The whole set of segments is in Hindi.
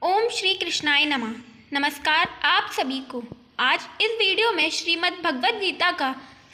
ओम श्री कृष्णाय नमः। नमस्कार आप सभी को। आज इस वीडियो में श्रीमद् भगवद गीता का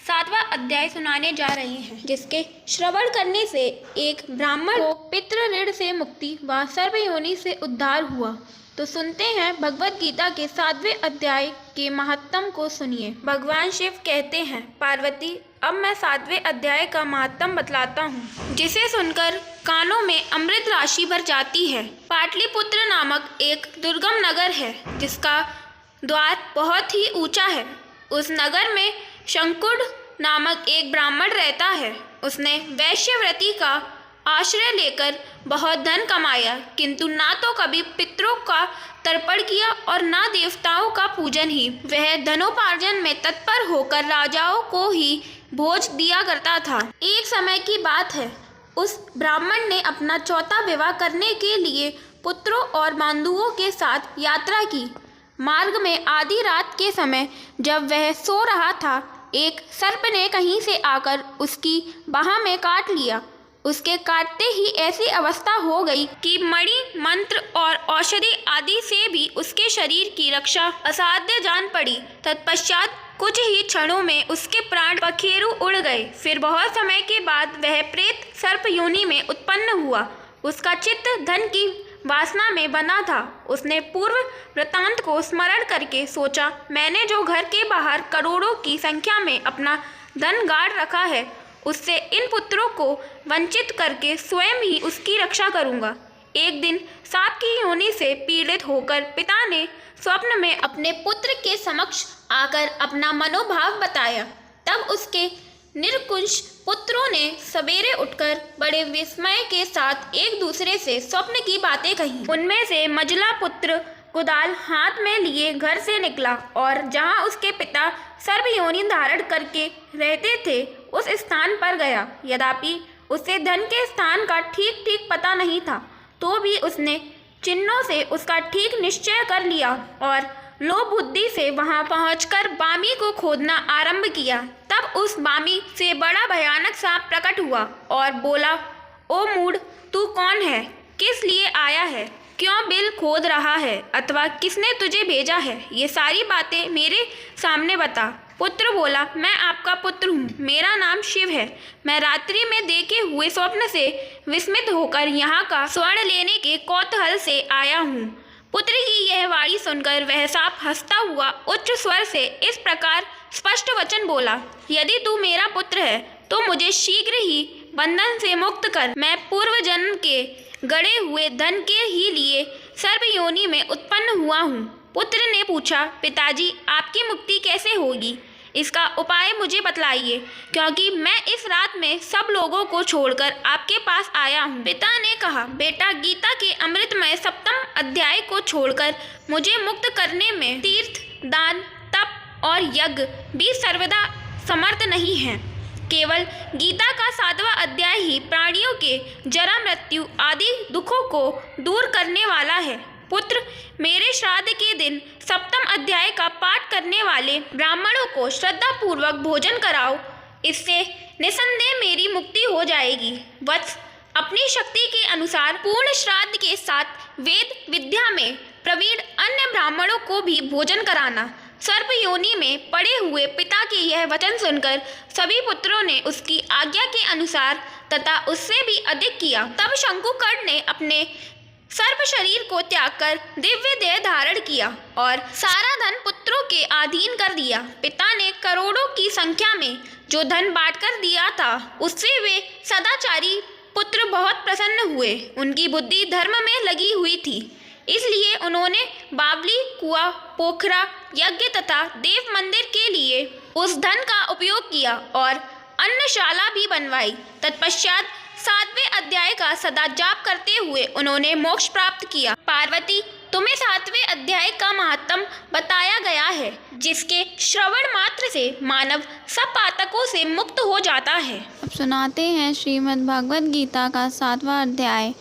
7वां अध्याय सुनाने जा रहे हैं, जिसके श्रवण करने से एक ब्राह्मण को पितृ ऋण से मुक्ति व सर्वयोनि से उद्धार हुआ। तो सुनते हैं भगवद गीता के 7वें अध्याय के महत्तम को। सुनिए। भगवान शिव कहते हैं, पार्वती अब मैं 7वें अध्याय का महत्तम बतलाता हूँ, जिसे सुनकर कानों में अमृत राशि भर जाती है। पाटलिपुत्र नामक एक दुर्गम नगर है, जिसका द्वार बहुत ही ऊंचा है। उस नगर में शंकुड नामक एक ब्राह्मण रहता है। उसने वैश्यव्रती का आश्रय लेकर बहुत धन कमाया, किंतु ना तो कभी पितरों का तर्पण किया और ना देवताओं का पूजन ही। वह धनोपार्जन में तत्पर होकर राजाओं को ही भोज दिया करता था। एक समय की बात है, उस ब्राह्मण ने अपना चौथा विवाह करने के लिए पुत्रों और बंधुओं के साथ यात्रा की। मार्ग में आधी रात के समय जब वह सो रहा था, एक सर्प ने कहीं से आकर उसकी बाह में काट लिया। उसके काटते ही ऐसी अवस्था हो गई कि मणि, मंत्र और औषधि आदि से भी उसके शरीर की रक्षा असाध्य जान पड़ी। तत्पश्चात कुछ ही क्षणों में उसके प्राण पखेरु उड़ गए। फिर बहुत समय के बाद वह प्रेत सर्प योनि में उत्पन्न हुआ। उसका चित्त धन की वासना में बंधा था। उसने पूर्व वृत्तांत को स्मरण करके सोचा, मैंने जो घर के बाहर करोड़ों की संख्या में अपना धन गाड़ रखा है, उससे इन पुत्रों को वंचित करके स्वयं ही उसकी रक्षा करूंगा। एक दिन सांप की योनि से पीड़ित होकर पिता ने स्वप्न में अपने पुत्र के समक्ष आकर अपना मनोभाव बताया। तब उसके निरकुश पुत्रों ने सवेरे उठकर बड़े विस्मय के साथ एक दूसरे से स्वप्न की बातें कही। उनमें से मझला पुत्र कुदाल हाथ में लिए घर से निकला और जहां उसके पिता सर्वयोनि धारण करके रहते थे, उस स्थान पर गया। यद्यपि उसे धन के स्थान का ठीक ठीक पता नहीं था, तो भी उसने चिन्हों से उसका ठीक निश्चय कर लिया और लोभ बुद्धि से वहां पहुंचकर बामी को खोदना आरंभ किया। तब उस बामी से बड़ा भयानक सांप प्रकट हुआ और बोला, ओ मूढ़, तू कौन है? किस लिए आया है? क्यों बिल खोद रहा है? अथवा किसने तुझे भेजा है? ये सारी बातें मेरे सामने बता। पुत्र बोला, मैं आपका पुत्र हूँ, मेरा नाम शिव है। मैं रात्रि में देखे हुए स्वप्न से विस्मित होकर यहाँ का स्वर्ण लेने के कौतूहल से आया हूँ। पुत्र की यह वाणी सुनकर वह सांप हंसता हुआ उच्च स्वर से इस प्रकार स्पष्ट वचन बोला, यदि तू मेरा पुत्र है तो मुझे शीघ्र ही बंधन से मुक्त कर। मैं पूर्व जन्म के गड़े हुए धन के ही लिए सर्वयोनि में उत्पन्न हुआ हूँ। पुत्र ने पूछा, पिताजी आपकी मुक्ति कैसे होगी? इसका उपाय मुझे बतलाइए, क्योंकि मैं इस रात में सब लोगों को छोड़कर आपके पास आया हूँ। पिता ने कहा, बेटा, गीता के अमृतमय 7वें अध्याय को छोड़कर मुझे मुक्त करने में तीर्थ, दान, तप और यज्ञ भी सर्वदा समर्थ नहीं है। केवल गीता का 7वां अध्याय ही प्राणियों के जरा, मृत्यु आदि दुखों को दूर करने वाला है। पुत्र, मेरे श्राद्ध के दिन 7वें अध्याय का पाठ करने वाले ब्राह्मणों को श्रद्धापूर्वक भोजन कराओ। इससे निसंदेह मेरी मुक्ति हो जाएगी। वत्स, अपनी शक्ति के अनुसार पूर्ण श्राद्ध के साथ वेद विद्या में प्रवीण अन्य ब्राह्मणों को भी भोजन कराना। सर्प योनि में पड़े हुए पिता के यह वचन सुनकर सभी पुत्रों ने उसकी आज्ञा के अनुसार तथा उससे भी अधिक किया। तब शंकुकर्ण ने अपने सर्प शरीर को त्याग कर दिव्य देह धारण किया और सारा धन पुत्रों के अधीन कर दिया। पिता ने करोड़ों की संख्या में जो धन बांट कर दिया था, उससे वे सदाचारी पुत्र बहुत प्रसन्न हुए। उनकी बुद्धि धर्म में लगी हुई थी, इसलिए उन्होंने बावली, कुआं, पोखरा, यज्ञ तथा देव मंदिर के लिए उस धन का उपयोग किया और अन्नशाला भी बनवाई। तत्पश्चात 7वें अध्याय का सदा जाप करते हुए उन्होंने मोक्ष प्राप्त किया। पार्वती, तुम्हें 7वें अध्याय का महत्तम बताया गया है, जिसके श्रवण मात्र से मानव सब पातकों से मुक्त हो जाता है। अब सुनाते हैं श्रीमद् भगवद गीता का 7वां अध्याय।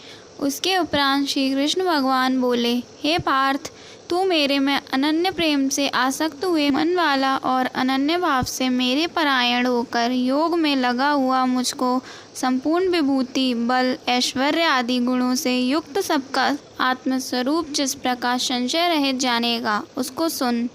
उसके उपरांत श्री कृष्ण भगवान बोले, हे पार्थ, तू मेरे में अनन्य प्रेम से आसक्त हुए मन वाला और अनन्य भाव से मेरे परायण होकर योग में लगा हुआ मुझको संपूर्ण विभूति, बल, ऐश्वर्य आदि गुणों से युक्त सबका आत्मस्वरूप जिस प्रकार संशय रहित जानेगा, उसको सुन।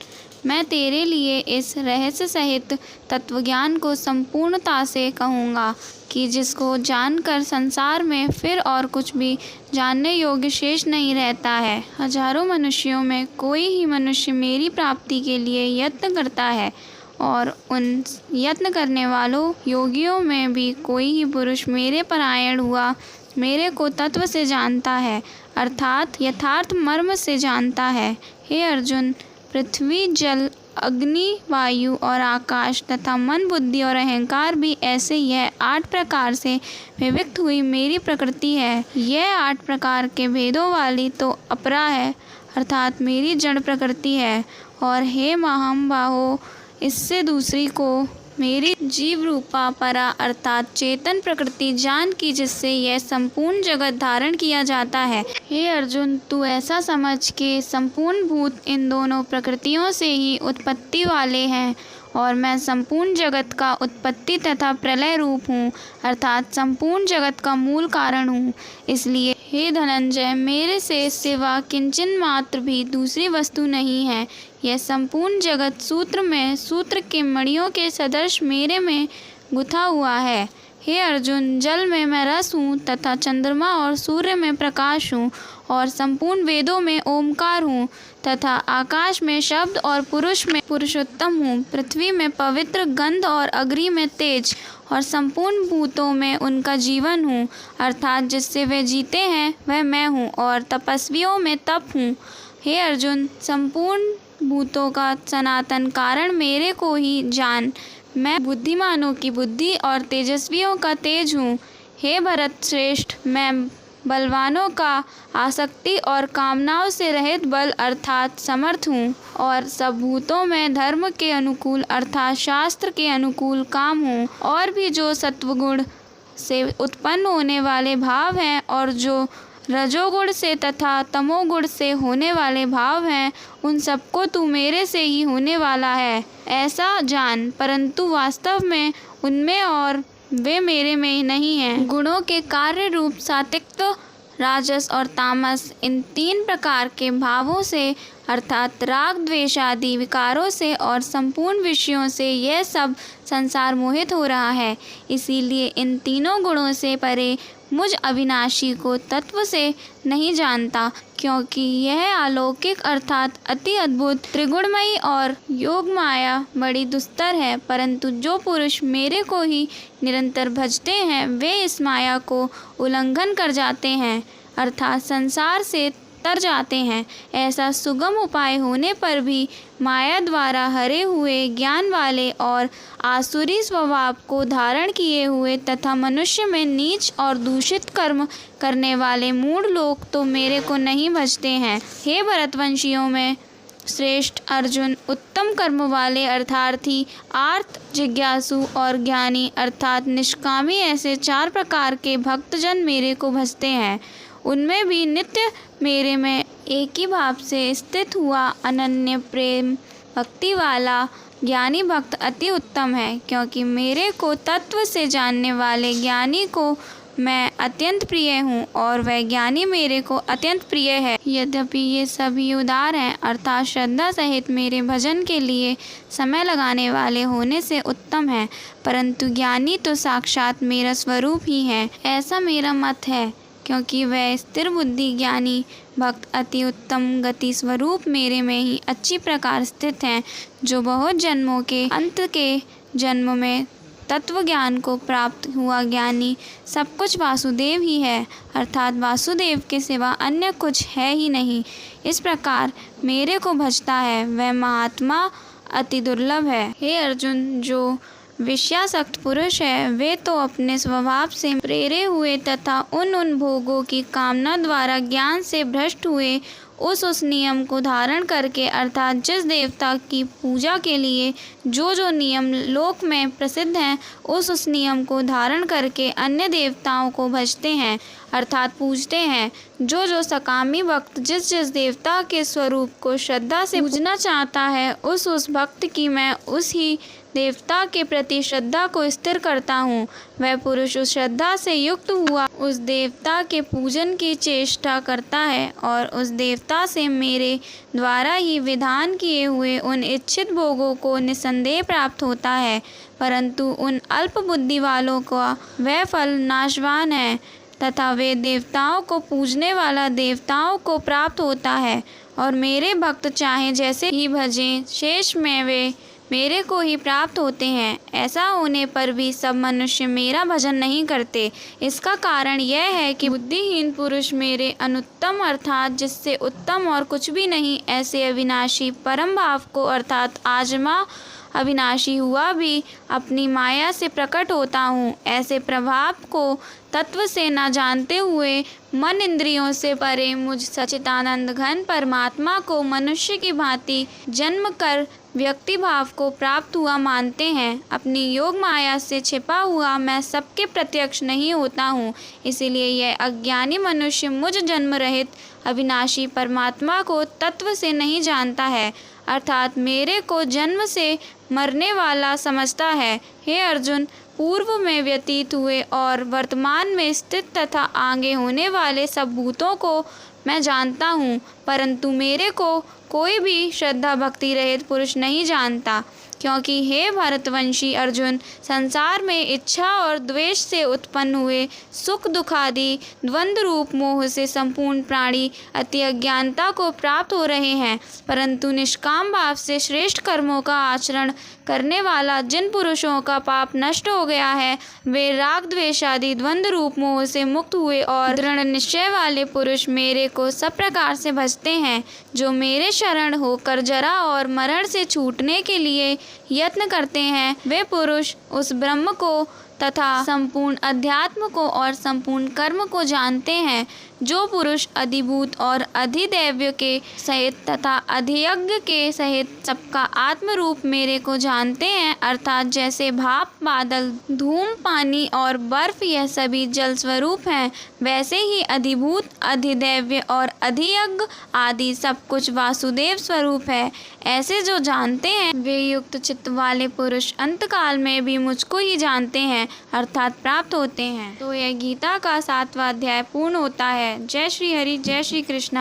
मैं तेरे लिए इस रहस्य सहित तत्वज्ञान को संपूर्णता से कहूँगा कि जिसको जानकर संसार में फिर और कुछ भी जानने योग्य शेष नहीं रहता है। हजारों मनुष्यों में कोई ही मनुष्य मेरी प्राप्ति के लिए यत्न करता है और उन यत्न करने वालों योगियों में भी कोई ही पुरुष मेरे परायण हुआ मेरे को तत्व से जानता है, अर्थात यथार्थ मर्म से जानता है। हे अर्जुन, पृथ्वी, जल, अग्नि, वायु और आकाश तथा मन, बुद्धि और अहंकार भी ऐसे यह 8 प्रकार से विविक्त हुई मेरी प्रकृति है। यह 8 प्रकार के भेदों वाली तो अपरा है, अर्थात मेरी जड़ प्रकृति है। और हे महाबाहो, इससे दूसरी को मेरी जीव रूपा परा अर्थात चेतन प्रकृति जान की, जिससे यह संपूर्ण जगत धारण किया जाता है। हे अर्जुन, तू ऐसा समझ के संपूर्ण भूत इन दोनों प्रकृतियों से ही उत्पत्ति वाले हैं और मैं संपूर्ण जगत का उत्पत्ति तथा प्रलय रूप हूँ, अर्थात संपूर्ण जगत का मूल कारण हूँ। इसलिए हे धनंजय, मेरे से सिवा किंचन मात्र भी दूसरी वस्तु नहीं है। यह संपूर्ण जगत सूत्र में सूत्र के मणियों के सदृश मेरे में गुथा हुआ है। हे अर्जुन, जल में मैं रस हूँ तथा चंद्रमा और सूर्य में प्रकाश हूँ और संपूर्ण वेदों में ओमकार हूँ तथा आकाश में शब्द और पुरुष में पुरुषोत्तम हूँ। पृथ्वी में पवित्र गंध और अग्नि में तेज और संपूर्ण भूतों में उनका जीवन हूँ, अर्थात जिससे वे जीते हैं वह मैं हूँ और तपस्वियों में तप हूँ। हे अर्जुन, संपूर्ण भूतों का सनातन कारण मेरे को ही जान। मैं बुद्धिमानों की बुद्धि और तेजस्वियों का तेज हूँ। हे भरत श्रेष्ठ, मैं बलवानों का आसक्ति और कामनाओं से रहित बल अर्थात समर्थ हूँ और सब भूतों में धर्म के अनुकूल अर्थात शास्त्र के अनुकूल काम हूँ। और भी जो सत्वगुण से उत्पन्न होने वाले भाव हैं और जो रजोगुण से तथा तमोगुण से होने वाले भाव हैं, उन सबको तू मेरे से ही होने वाला है ऐसा जान, परंतु वास्तव में उनमें और वे मेरे में नहीं हैं। गुणों के कार्य रूप सात्विक, राजस और तामस, इन 3 प्रकार के भावों से अर्थात राग, द्वेष आदि विकारों से और संपूर्ण विषयों से यह सब संसार मोहित हो रहा है। इसीलिए इन तीनों गुणों से परे मुझ अविनाशी को तत्व से नहीं जानता, क्योंकि यह अलौकिक अर्थात अति अद्भुत त्रिगुणमयी और योग माया बड़ी दुस्तर है। परंतु जो पुरुष मेरे को ही निरंतर भजते हैं वे इस माया को उल्लंघन कर जाते हैं, अर्थात संसार से तर जाते हैं। ऐसा सुगम उपाय होने पर भी माया द्वारा हरे हुए ज्ञान वाले और आसुरी स्वभाव को धारण किए हुए तथा मनुष्य में नीच और दूषित कर्म करने वाले मूढ़ लोग तो मेरे को नहीं भजते हैं। हे भरतवंशियों में श्रेष्ठ अर्जुन, उत्तम कर्म वाले अर्थार्थी, आर्त, जिज्ञासु और ज्ञानी अर्थात निष्कामी ऐसे 4 प्रकार के भक्तजन मेरे को भजते हैं। उनमें भी नित्य मेरे में एक ही भाव से स्थित हुआ अनन्य प्रेम भक्ति वाला ज्ञानी भक्त अति उत्तम है, क्योंकि मेरे को तत्व से जानने वाले ज्ञानी को मैं अत्यंत प्रिय हूँ और वह ज्ञानी मेरे को अत्यंत प्रिय है। यद्यपि ये सभी उदार हैं अर्थात श्रद्धा सहित मेरे भजन के लिए समय लगाने वाले होने से उत्तम है, परंतु ज्ञानी तो साक्षात मेरा स्वरूप ही है ऐसा मेरा मत है, क्योंकि वह स्थिर बुद्धि ज्ञानी भक्त अति उत्तम गति स्वरूप मेरे में ही अच्छी प्रकार स्थित हैं, जो बहुत जन्मों के अंत के जन्म में तत्व ज्ञान को प्राप्त हुआ ज्ञानी सब कुछ वासुदेव ही है, अर्थात वासुदेव के सिवा अन्य कुछ है ही नहीं। इस प्रकार मेरे को भजता है वह महात्मा अति दुर्लभ है। हे अर्जुन, जो विषयासक्त पुरुष है वे तो अपने स्वभाव से प्रेरे हुए तथा उन भोगों की कामना द्वारा ज्ञान से भ्रष्ट हुए उस नियम को धारण करके अर्थात जिस देवता की पूजा के लिए जो नियम लोक में प्रसिद्ध हैं उस नियम को धारण करके अन्य देवताओं को भजते हैं, अर्थात पूजते हैं। जो सकामी भक्त जिस जिस देवता के स्वरूप को श्रद्धा से पूजना चाहता है, उस भक्त की मैं उस ही देवता के प्रति श्रद्धा को स्थिर करता हूँ। वह पुरुष उस श्रद्धा से युक्त हुआ उस देवता के पूजन की चेष्टा करता है और उस देवता से मेरे द्वारा ही विधान किए हुए उन इच्छित भोगों को निसंदेह प्राप्त होता है। परंतु उन अल्प बुद्धि वालों का वह फल नाशवान है तथा वे देवताओं को पूजने वाला देवताओं को प्राप्त होता है और मेरे भक्त चाहे जैसे ही भजें, शेष में वे मेरे को ही प्राप्त होते हैं। ऐसा होने पर भी सब मनुष्य मेरा भजन नहीं करते। इसका कारण यह है कि बुद्धिहीन पुरुष मेरे अनुत्तम अर्थात जिससे उत्तम और कुछ भी नहीं ऐसे अविनाशी परम भाव को अर्थात आजमा अविनाशी हुआ भी अपनी माया से प्रकट होता हूँ। ऐसे प्रभाव को तत्व से न जानते हुए मन इंद्रियों से परे मुझ सच्चिदानंद घन परमात्मा को मनुष्य की भांति जन्म कर व्यक्ति भाव को प्राप्त हुआ मानते हैं। अपनी योग माया से छिपा हुआ मैं सबके प्रत्यक्ष नहीं होता हूँ। इसीलिए यह अज्ञानी मनुष्य मुझ जन्म रहित अविनाशी परमात्मा को तत्व से नहीं जानता है, अर्थात मेरे को जन्म से मरने वाला समझता है। हे अर्जुन, पूर्व में व्यतीत हुए और वर्तमान में स्थित तथा आगे होने वाले सब भूतों को मैं जानता हूँ, परंतु मेरे को कोई भी श्रद्धा भक्ति रहित पुरुष नहीं जानता। क्योंकि हे भरतवंशी अर्जुन, संसार में इच्छा और द्वेष से उत्पन्न हुए सुख दुख आदि द्वंद्व रूप मोह से संपूर्ण प्राणी अति अज्ञानता को प्राप्त हो रहे हैं, परंतु निष्काम भाव से श्रेष्ठ कर्मों का आचरण करने वाला जिन पुरुषों का पाप नष्ट हो गया है, वे राग द्वेष आदि द्वंद्व रूप मोह से मुक्त हुए और दृढ़ निश्चय वाले पुरुष मेरे को सब प्रकार से भजते हैं। जो मेरे शरण होकर जरा और मरण से छूटने के लिए यत्न करते हैं, वे पुरुष उस ब्रह्म को तथा संपूर्ण अध्यात्म को और संपूर्ण कर्म को जानते हैं। जो पुरुष अधिभूत और अधिदैव्य के सहित तथा अधियज्ञ के सहित सबका आत्म रूप मेरे को जानते हैं, अर्थात जैसे भाप, बादल, धूम, पानी और बर्फ यह सभी जल स्वरूप हैं, वैसे ही अधिभूत, अधिदैव्य और अधियज्ञ आदि सब कुछ वासुदेव स्वरूप है। ऐसे जो जानते हैं वे युक्त चित्त वाले पुरुष अंतकाल में भी मुझको ही जानते हैं, अर्थात प्राप्त होते हैं। तो यह गीता का 7वां अध्याय पूर्ण होता है। जय श्री हरि, जय श्री कृष्णा।